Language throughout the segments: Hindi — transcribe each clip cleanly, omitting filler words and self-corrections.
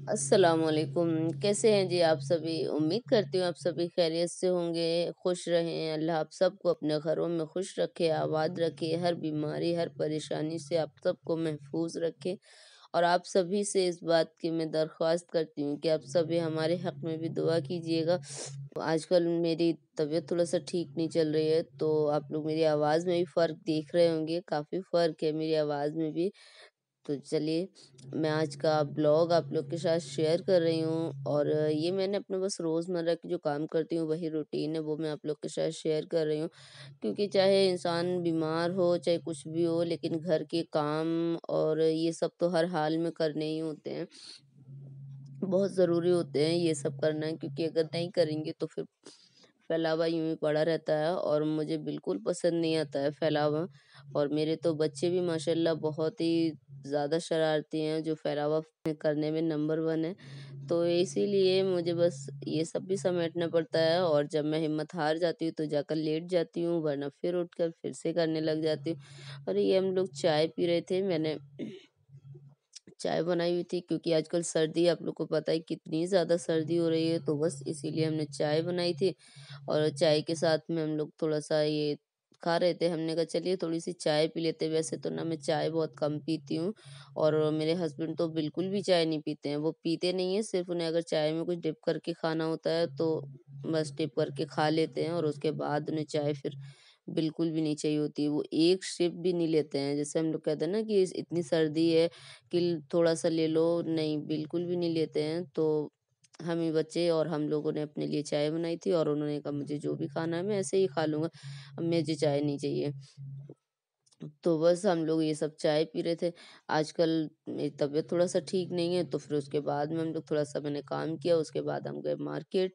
अस्सलामुअलैकुम। कैसे हैं जी आप सभी? उम्मीद करती हूँ आप सभी खैरियत से होंगे, खुश रहें। अल्लाह आप सबको अपने घरों में खुश रखे, आबाद रखे, हर बीमारी, हर परेशानी से आप सबको महफूज रखे। और आप सभी से इस बात की मैं दरख्वास्त करती हूँ कि आप सभी हमारे हक़ में भी दुआ कीजिएगा। आजकल मेरी तबीयत थोड़ा-सा ठीक नहीं चल रही है, तो आप लोग मेरी आवाज़ में भी फ़र्क देख रहे होंगे, काफ़ी फ़र्क है मेरी आवाज़ में भी। तो चलिए, मैं आज का ब्लॉग आप लोग के साथ शेयर कर रही हूँ और ये मैंने अपने बस रोज़मर्रा के जो काम करती हूँ वही रूटीन है वो मैं आप लोग के साथ शेयर कर रही हूँ। क्योंकि चाहे इंसान बीमार हो, चाहे कुछ भी हो लेकिन घर के काम और ये सब तो हर हाल में करने ही होते हैं। बहुत ज़रूरी होते हैं ये सब करना क्योंकि अगर नहीं करेंगे तो फिर फैलावा यूँ ही पड़ा रहता है और मुझे बिल्कुल पसंद नहीं आता है फैलावा। और मेरे तो बच्चे भी माशाल्लाह बहुत ही ज़्यादा शरारती हैं जो फैलावा करने में नंबर 1 है। तो इसीलिए मुझे बस ये सब भी समेटना पड़ता है और जब मैं हिम्मत हार जाती हूँ तो जाकर लेट जाती हूँ वरना फिर उठकर फिर से करने लग जाती हूँ। और ये हम लोग चाय पी रहे थे, मैंने चाय बनाई हुई थी क्योंकि आजकल सर्दी आप लोग को पता है कितनी ज़्यादा सर्दी हो रही है, तो बस इसीलिए हमने चाय बनाई थी और चाय के साथ में हम लोग थोड़ा-सा ये खा रहे थे। हमने कहा चलिए थोड़ी-सी चाय पी लेते हैं। वैसे तो ना मैं चाय बहुत कम पीती हूँ और मेरे हस्बैंड तो बिल्कुल भी चाय नहीं पीते हैं। वो पीते नहीं हैं, सिर्फ़ उन्हें अगर चाय में कुछ डिप करके खाना होता है तो बस डिप करके खा लेते हैं और उसके बाद उन्हें चाय फिर बिल्कुल भी नहीं चाहिए होती है। वो एक सिप भी नहीं लेते हैं। जैसे हम लोग कहते हैं ना कि इतनी सर्दी है कि थोड़ा-सा ले लो, नहीं बिल्कुल भी नहीं लेते हैं। तो हम ही बच्चे और हम लोगों ने अपने लिए चाय बनाई थी और उन्होंने कहा मुझे जो भी खाना है मैं ऐसे ही खा लूँगा, अब मुझे चाय नहीं चाहिए। तो बस हम लोग ये सब चाय पी रहे थे। आजकल मेरी तबीयत थोड़ा-सा ठीक नहीं है, तो फिर उसके बाद में हम लोग थोड़ा-सा मैंने काम किया, उसके बाद हम गए मार्केट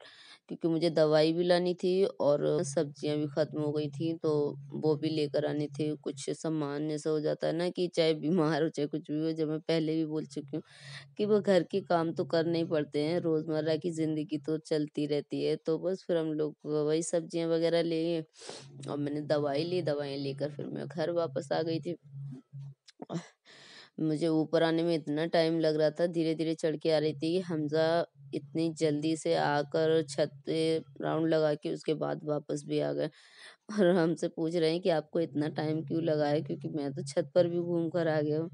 क्योंकि मुझे दवाई भी लानी थी और सब्जियाँ भी ख़त्म हो गई थी, तो वो भी लेकर आनी थी। कुछ सामान ऐसा हो जाता है ना कि चाहे बीमार हो, चाहे कुछ भी हो, जो मैं पहले भी बोल चुकी हूँ कि वो घर के काम तो करने ही पड़ते हैं, रोज़मर्रा की ज़िंदगी तो चलती रहती है। तो बस फिर हम लोग वही सब्जियाँ वग़ैरह लिए और मैंने दवाई ली, दवाइयाँ लेकर फिर मैं घर वापस आ गई थी। मुझे ऊपर आने में इतना टाइम लग रहा था, धीरे-धीरे चढ़ के आ रही थी कि हमज़ा इतनी जल्दी से आकर छत पे राउंड लगा के उसके बाद वापस भी आ गए और हमसे पूछ रहे हैं कि आपको इतना टाइम क्यों लगा है? क्योंकि मैं तो छत पर भी घूम कर आ गया हूँ।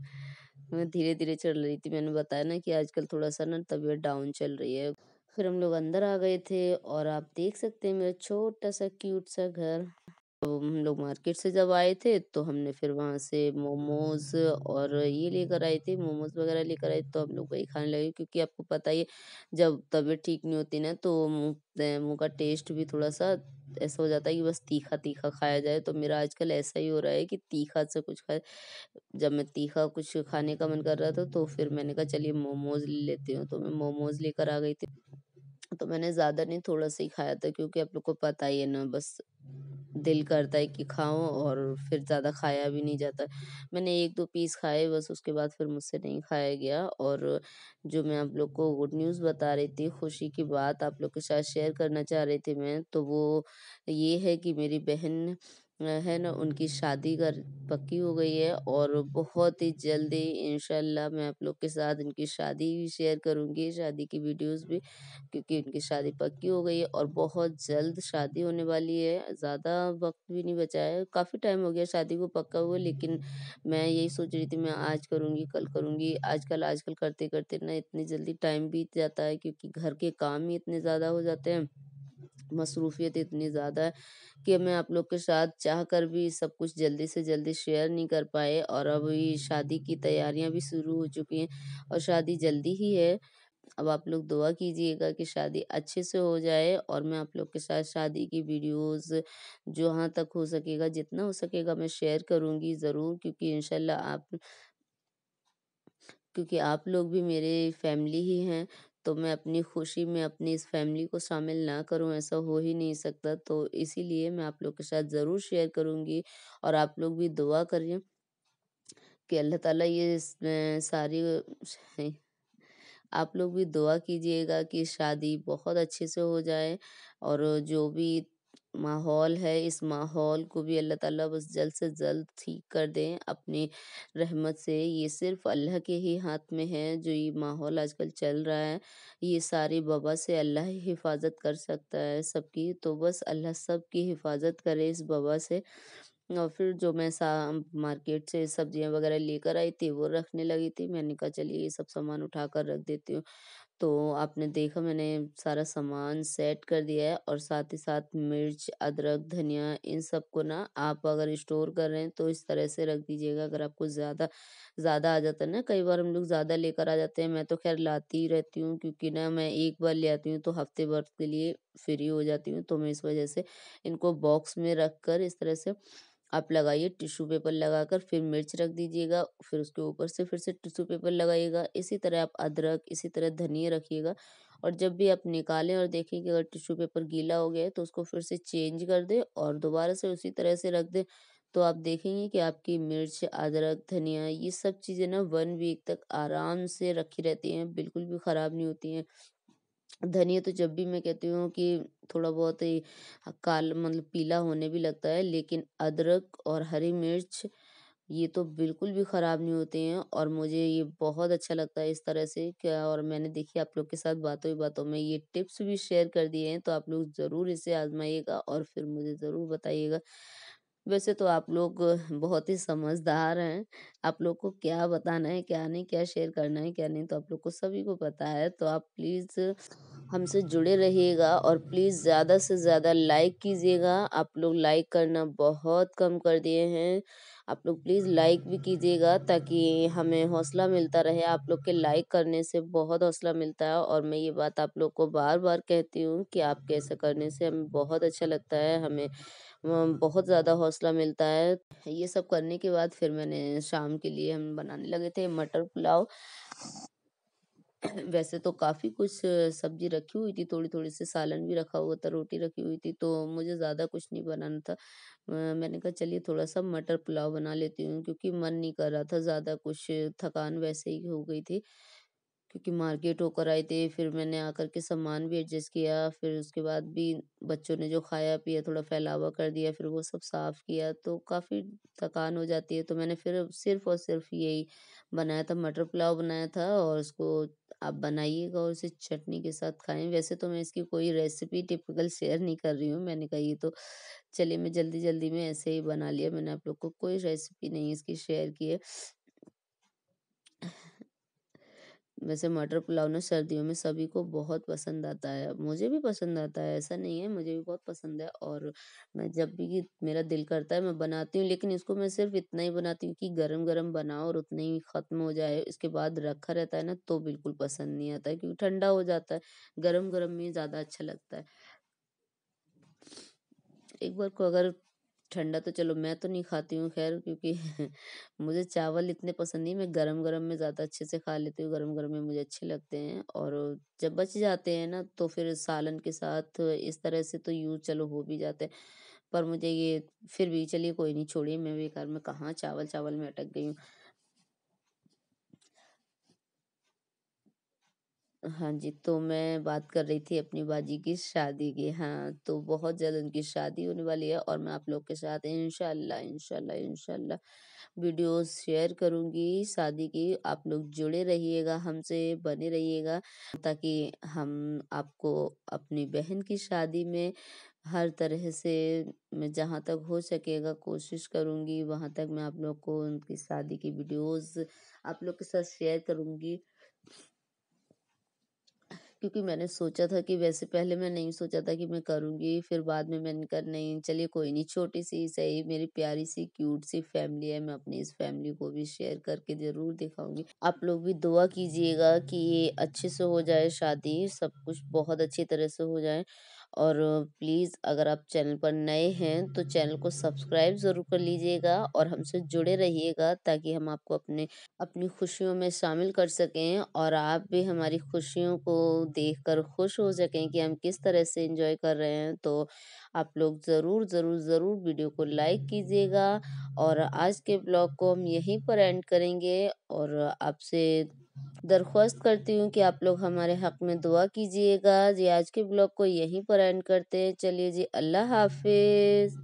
मैं धीरे-धीरे चढ़ रही थी, मैंने बताया ना कि आजकल थोड़ा-सा ना तबीयत डाउन चल रही है। फिर हम लोग अंदर आ गए थे और आप देख सकते हैं मेरा छोटा-सा क्यूट सा घर। तो हम लोग मार्केट से जब आए थे तो हमने फिर वहाँ से मोमोज़ और ये लेकर आए थे, मोमोज़ वग़ैरह लेकर आए तो हम लोग वही खाने लगे क्योंकि आपको पता ही है जब तबीयत ठीक नहीं होती ना तो मुँह का टेस्ट भी थोड़ा-सा ऐसा हो जाता है कि बस तीखा-तीखा खाया जाए। तो मेरा आजकल ऐसा ही हो रहा है कि तीखा से कुछ खाए। जब मैं तीखा कुछ खाने का मन कर रहा था तो फिर मैंने कहा चलिए मोमोज़ ले लेती हूँ, तो मैं मोमोज़ लेकर आ गई थी। तो मैंने ज़्यादा नहीं थोड़ा-सा ही खाया था क्योंकि आप लोग को पता ही है ना बस दिल करता है कि खाओ और फिर ज़्यादा खाया भी नहीं जाता। मैंने 1-2 पीस खाए बस उसके बाद फिर मुझसे नहीं खाया गया और जो मैं आप लोग को गुड न्यूज़ बता रही थी, खुशी की बात आप लोग के साथ शेयर करना चाह रही थी मैं, तो वो ये है कि मेरी बहन है ना उनकी शादी कर पक्की हो गई है और बहुत ही जल्दी इंशाल्लाह मैं आप लोग के साथ इनकी शादी भी शेयर करूँगी, शादी की वीडियोज़ भी। क्योंकि उनकी शादी पक्की हो गई है और बहुत जल्द शादी होने वाली है। ज़्यादा वक़्त भी नहीं बचा है, काफ़ी टाइम हो गया शादी को पक्का हुए लेकिन मैं यही सोच रही थी मैं आज करूँगी, कल करूँगी। आजकल आजकल करते-करते ना इतनी जल्दी टाइम बीत जाता है क्योंकि घर के काम ही इतने ज़्यादा हो जाते हैं, मसरूफ़ियत इतनी ज़्यादा है कि मैं आप लोग के साथ चाह कर भी सब कुछ जल्दी से जल्दी शेयर नहीं कर पाए और अभी शादी की तैयारियाँ भी शुरू हो चुकी हैं और शादी जल्दी ही है। अब आप लोग दुआ कीजिएगा कि शादी अच्छे से हो जाए और मैं आप लोग के साथ शादी की वीडियोज़ जहाँ तक हो सकेगा, जितना हो सकेगा मैं शेयर करूँगी ज़रूर क्योंकि आप लोग भी मेरे फैमिली ही हैं, तो मैं अपनी खुशी में अपनी इस फैमिली को शामिल ना करूँ ऐसा हो ही नहीं सकता। तो इसीलिए मैं आप लोग के साथ ज़रूर शेयर करूँगी और आप लोग भी दुआ करिए कि अल्लाह ताला सारी आप लोग भी दुआ कीजिएगा कि शादी बहुत अच्छे से हो जाए और जो भी माहौल है, इस माहौल को भी अल्लाह ताला बस जल्द से जल्द ठीक कर दें अपनी रहमत से। ये सिर्फ़ अल्लाह के ही हाथ में है, जो ये माहौल आजकल चल रहा है, ये सारी वबा से अल्लाह ही हिफ़ाज़त कर सकता है सबकी। तो बस अल्लाह सबकी हिफ़ाज़त करे इस वबा से। और फिर जो मैं सा मार्केट से सब्जियाँ वग़ैरह लेकर आई थी, वो रखने लगी थी। मैंने कहा चलिए ये सब सामान उठाकर रख देती हूँ। तो आपने देखा मैंने सारा सामान सेट कर दिया है, और साथ ही साथ मिर्च, अदरक, धनिया इन सबको ना आप अगर स्टोर कर रहे हैं तो इस तरह से रख दीजिएगा। अगर आपको ज़्यादा ज़्यादा आ जाता है ना, कई बार हम लोग ज़्यादा लेकर आ जाते हैं। मैं तो ख़ैर लाती ही रहती हूँ, क्योंकि ना मैं एक बार ले आती हूँ तो हफ़्ते भर के लिए फ्री हो जाती हूँ। तो मैं इस वज़ह से इनको बॉक्स में रख कर इस तरह से आप लगाइए, टिश्यू पेपर लगाकर फिर मिर्च रख दीजिएगा, फिर उसके ऊपर से फिर से टिश्यू पेपर लगाइएगा। इसी तरह आप अदरक, इसी तरह धनिया रखिएगा, और जब भी आप निकालें और देखें कि अगर टिश्यू पेपर गीला हो गया है, तो उसको फिर से चेंज कर दें और दोबारा से उसी तरह से रख दें। तो आप देखेंगे कि आपकी मिर्च, अदरक, धनिया ये सब चीज़ें ना 1 वीक तक आराम से रखी रहती हैं, बिल्कुल भी खराब नहीं होती हैं। धनिया तो जब भी मैं कहती हूँ कि थोड़ा बहुत ही मतलब पीला होने भी लगता है, लेकिन अदरक और हरी मिर्च ये तो बिल्कुल भी खराब नहीं होते हैं, और मुझे ये बहुत अच्छा लगता है इस तरह से क्या। और मैंने देखिए आप लोग के साथ बातों ही बातों में ये टिप्स भी शेयर कर दिए हैं, तो आप लोग ज़रूर इसे आजमाइएगा और फिर मुझे ज़रूर बताइएगा। वैसे तो आप लोग बहुत ही समझदार हैं, आप लोग को क्या बताना है, क्या नहीं, क्या शेयर करना है, क्या नहीं, तो आप लोग को सभी को पता है। तो आप प्लीज़ हमसे जुड़े रहिएगा, और प्लीज़ ज़्यादा से ज़्यादा लाइक कीजिएगा। आप लोग लाइक करना बहुत कम कर दिए हैं। आप लोग प्लीज़ लाइक भी कीजिएगा, ताकि हमें हौसला मिलता रहे। आप लोग के लाइक करने से बहुत हौसला मिलता है, और मैं ये बात आप लोग को बार-बार कहती हूँ कि आपके ऐसा करने से हमें बहुत अच्छा लगता है, हमें बहुत ज़्यादा हौसला मिलता है। ये सब करने के बाद फिर मैंने शाम के लिए हम बनाने लगे थे मटर पुलाव। वैसे तो काफ़ी कुछ सब्ज़ी रखी हुई थी, थोड़ी-थोड़ी सी सालन भी रखा हुआ था, रोटी रखी हुई थी, तो मुझे ज़्यादा कुछ नहीं बनाना था। मैंने कहा चलिए थोड़ा-सा मटर पुलाव बना लेती हूँ, क्योंकि मन नहीं कर रहा था ज़्यादा कुछ, थकान वैसे ही हो गई थी। क्योंकि मार्केट होकर आए थे, फिर मैंने आकर के सामान भी एडजस्ट किया, फिर उसके बाद भी बच्चों ने जो खाया-पिया थोड़ा फैलावा कर दिया, फिर वो सब साफ़ किया, तो काफ़ी थकान हो जाती है। तो मैंने फिर सिर्फ़ और सिर्फ़ यही बनाया था, मटर पुलाव बनाया था, और उसको आप बनाइएगा और इसे चटनी के साथ खाएँ। वैसे तो मैं इसकी कोई रेसिपी टिपिकल शेयर नहीं कर रही हूँ, मैंने कहा ये तो चलिए मैं जल्दी-जल्दी में ऐसे ही बना लिया, मैंने आप लोग को कोई रेसिपी नहीं इसकी शेयर की है। वैसे मटर पुलाव ना सर्दियों में सभी को बहुत पसंद आता है। मुझे भी पसंद आता है, ऐसा नहीं है, मुझे भी बहुत पसंद है, और मैं जब भी मेरा दिल करता है मैं बनाती हूँ, लेकिन इसको मैं सिर्फ़ इतना ही बनाती हूँ कि गरम-गरम बनाओ और उतने ही ख़त्म हो जाए। इसके बाद रखा रहता है ना तो बिल्कुल पसंद नहीं आता है, क्योंकि ठंडा हो जाता है। गरम-गरम में ज़्यादा अच्छा लगता है। एक बार को अगर ठंडा तो चलो मैं तो नहीं खाती हूँ ख़ैर, क्योंकि मुझे चावल इतने पसंद नहीं, मैं गरम-गरम में ज़्यादा अच्छे से खा लेती हूँ, गरम-गरम में मुझे अच्छे लगते हैं। और जब बच जाते हैं ना तो फिर सालन के साथ इस तरह से तो यूज़ चलो हो भी जाते हैं। पर मुझे ये फिर भी चलिए कोई नहीं, छोड़िए, मैं बेकार में कहाँ चावल-चावल में अटक गई हूँ। हाँ जी, तो मैं बात कर रही थी अपनी बाजी की शादी की। हाँ, तो बहुत जल्द उनकी शादी होने वाली है, और मैं आप लोग के साथ इंशाल्लाह वीडियोज़ शेयर करूँगी शादी की। आप लोग जुड़े रहिएगा हमसे, बने रहिएगा, ताकि हम आपको अपनी बहन की शादी में हर तरह से मैं जहाँ तक हो सकेगा कोशिश करूँगी, वहाँ तक मैं आप लोग को उनकी शादी की वीडियोज़ आप लोग के साथ शेयर करूँगी। क्योंकि मैंने सोचा था कि वैसे पहले मैं नहीं सोचा था कि मैं करूँगी, फिर बाद में मैंने कहा नहीं चलिए कोई नहीं, छोटी-सी ही सही, मेरी प्यारी-सी क्यूट-सी फैमिली है, मैं अपनी इस फैमिली को भी शेयर करके ज़रूर दिखाऊँगी। आप लोग भी दुआ कीजिएगा कि ये अच्छे से हो जाए शादी, सब कुछ बहुत अच्छी तरह से हो जाए। और प्लीज़ अगर आप चैनल पर नए हैं तो चैनल को सब्सक्राइब ज़रूर कर लीजिएगा, और हमसे जुड़े रहिएगा, ताकि हम आपको अपनी खुशियों में शामिल कर सकें, और आप भी हमारी खुशियों को देखकर खुश हो सकें कि हम किस तरह से एंजॉय कर रहे हैं। तो आप लोग ज़रूर ज़रूर ज़रूर वीडियो को लाइक कीजिएगा, और आज के ब्लॉग को हम यहीं पर एंड करेंगे, और आपसे दरख्वास्त करती हूँ कि आप लोग हमारे हक़ में दुआ कीजिएगा। जी आज के ब्लॉग को यहीं पर एंड करते हैं। चलिए जी, अल्लाह हाफ़िज़।